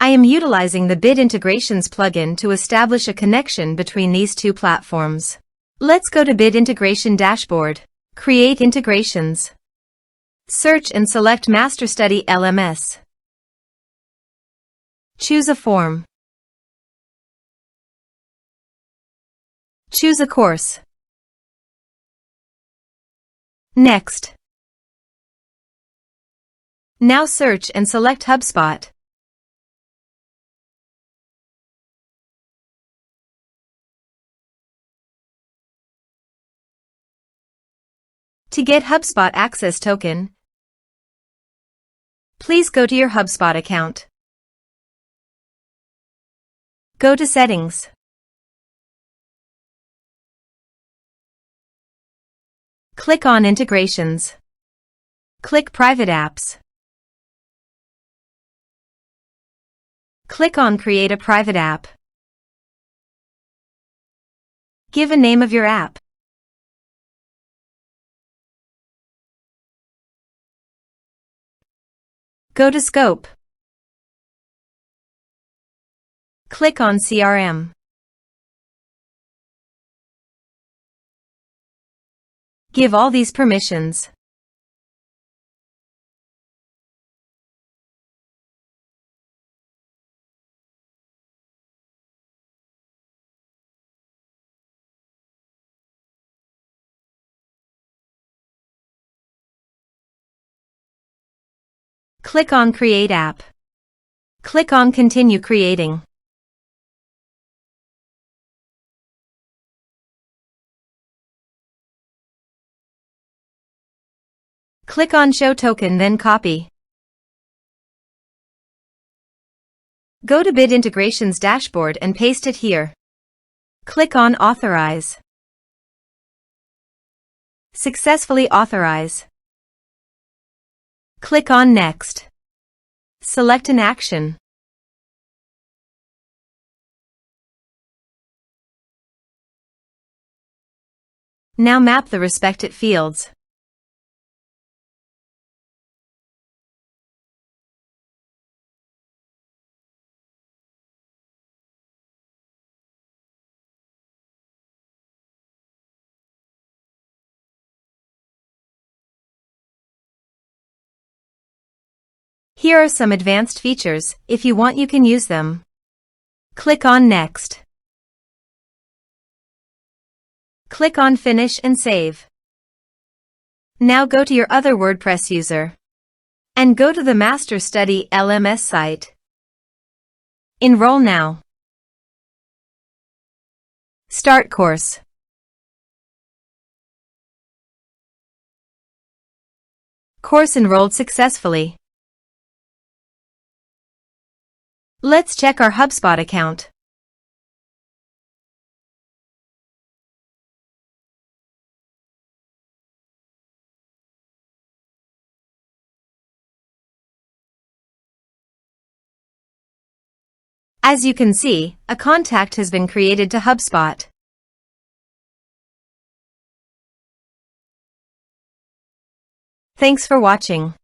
I am utilizing the Bit Integrations plugin to establish a connection between these two platforms. Let's go to Bit Integration Dashboard. Create integrations. Search and select MasterStudy LMS. Choose a form. Choose a course. Next. Now search and select HubSpot. To get HubSpot access token, please go to your HubSpot account. Go to Settings. Click on Integrations. Click Private Apps. Click on Create a private app. Give a name of your app. Go to Scope. Click on CRM. Give all these permissions. Click on Create App. Click on Continue creating. Click on Show Token, then copy. Go to Bit Integrations Dashboard and paste it here. Click on Authorize. Successfully authorize. Click on Next. Select an action. Now map the respected fields. Here are some advanced features. If you want, you can use them. Click on Next. Click on Finish and Save. Now go to your other WordPress user and go to the MasterStudy LMS site. Enroll now. Start course. Course enrolled successfully. Let's check our HubSpot account. As you can see, a contact has been created to HubSpot. Thanks for watching.